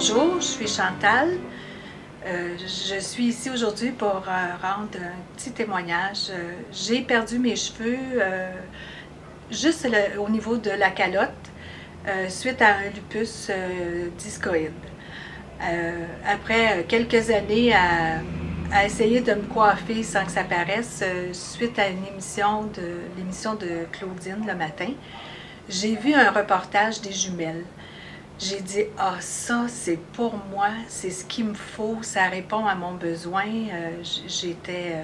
Bonjour, je suis Chantal. Je suis ici aujourd'hui pour rendre un petit témoignage. J'ai perdu mes cheveux juste au niveau de la calotte suite à un lupus discoïde. Après quelques années à essayer de me coiffer sans que ça paraisse, suite à l'émission de Claudine le matin, j'ai vu un reportage des jumelles. J'ai dit, ah, ça, c'est pour moi, c'est ce qu'il me faut, ça répond à mon besoin. J'étais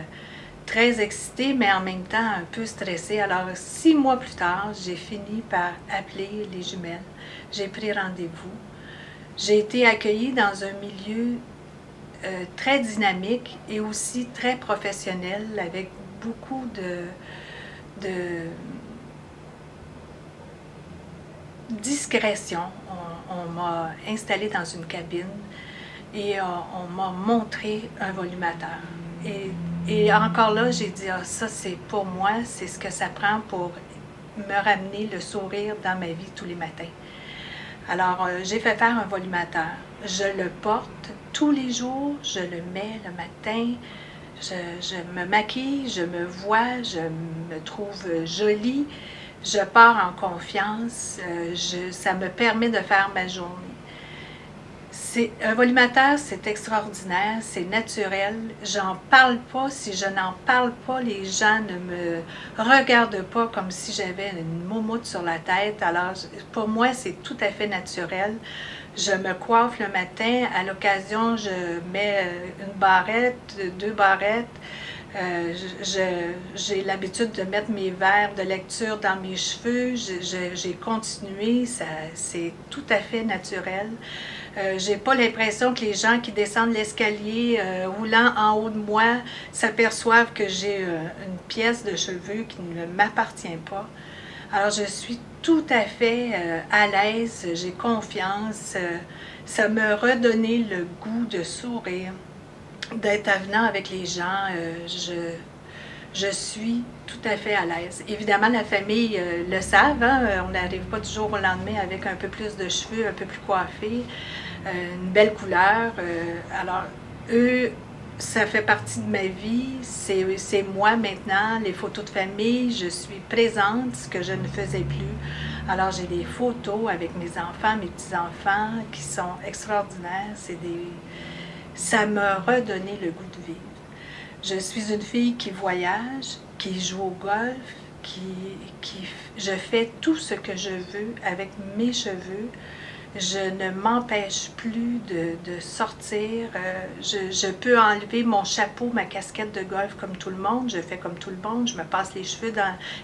très excitée, mais en même temps un peu stressée. Alors, 6 mois plus tard, j'ai fini par appeler les jumelles. J'ai pris rendez-vous. J'ai été accueillie dans un milieu très dynamique et aussi très professionnel, avec beaucoup de discrétion. On m'a installée dans une cabine et on m'a montré un volumateur. Et encore là, j'ai dit, ah, ça c'est pour moi, c'est ce que ça prend pour me ramener le sourire dans ma vie tous les matins. Alors, j'ai fait faire un volumateur. Je le porte tous les jours, je le mets le matin, je me maquille, je me vois, je me trouve jolie. Je pars en confiance, ça me permet de faire ma journée. Un volumateur, c'est extraordinaire, c'est naturel. J'en parle pas. Si je n'en parle pas, les gens ne me regardent pas comme si j'avais une moumoute sur la tête. Alors, pour moi, c'est tout à fait naturel. Je me coiffe le matin. À l'occasion, je mets une barrette, 2 barrettes. J'ai l'habitude de mettre mes verres de lecture dans mes cheveux. J'ai continué, c'est tout à fait naturel. J'ai pas l'impression que les gens qui descendent l'escalier roulant en haut de moi s'aperçoivent que j'ai une pièce de cheveux qui ne m'appartient pas. Alors je suis tout à fait à l'aise, j'ai confiance. Ça m'a redonné le goût de sourire, d'être avenant avec les gens. Je suis tout à fait à l'aise. Évidemment, la famille le savent, hein? On n'arrive pas du jour au lendemain avec un peu plus de cheveux, un peu plus coiffés, une belle couleur. Alors, eux, ça fait partie de ma vie, c'est moi maintenant, les photos de famille, je suis présente, ce que je ne faisais plus. Alors, j'ai des photos avec mes enfants, mes petits-enfants qui sont extraordinaires. Ça m'a redonné le goût de vivre. Je suis une fille qui voyage, qui joue au golf, je fais tout ce que je veux avec mes cheveux. Je ne m'empêche plus de sortir. Je peux enlever mon chapeau, ma casquette de golf comme tout le monde. Je fais comme tout le monde. Je me passe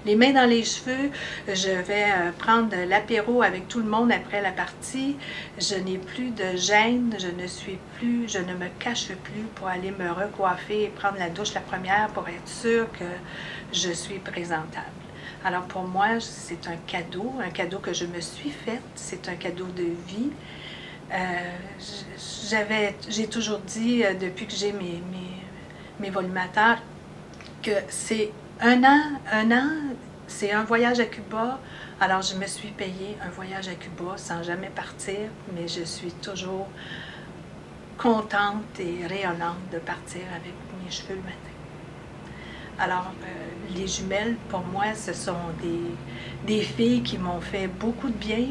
les mains dans les cheveux. Je vais prendre l'apéro avec tout le monde après la partie. Je n'ai plus de gêne. Je ne me cache plus pour aller me recoiffer et prendre la douche la première pour être sûre que je suis présentable. Alors pour moi, c'est un cadeau que je me suis fait, c'est un cadeau de vie. J'ai toujours dit, depuis que j'ai mes volumateurs, que c'est un an, c'est un voyage à Cuba. Alors je me suis payé un voyage à Cuba sans jamais partir, mais je suis toujours contente et rayonnante de partir avec mes cheveux le matin. Alors, les jumelles, pour moi, ce sont des filles qui m'ont fait beaucoup de bien.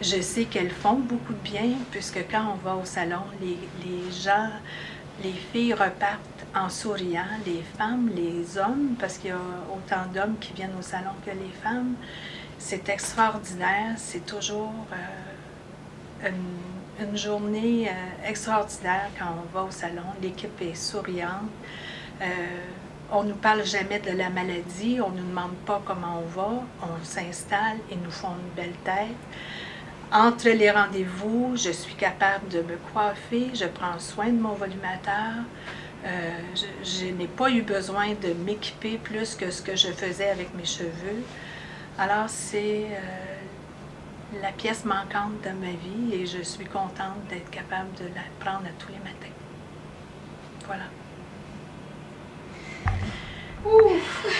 Je sais qu'elles font beaucoup de bien, puisque quand on va au salon, les filles repartent en souriant, les femmes, les hommes, parce qu'il y a autant d'hommes qui viennent au salon que les femmes. C'est extraordinaire, c'est toujours une journée extraordinaire quand on va au salon. L'équipe est souriante. On ne nous parle jamais de la maladie, on ne nous demande pas comment on va, on s'installe et nous font une belle tête. Entre les rendez-vous, je suis capable de me coiffer, je prends soin de mon volumateur. Je n'ai pas eu besoin de m'équiper plus que ce que je faisais avec mes cheveux. Alors c'est la pièce manquante de ma vie et je suis contente d'être capable de la prendre à tous les matins. Voilà. Ouf!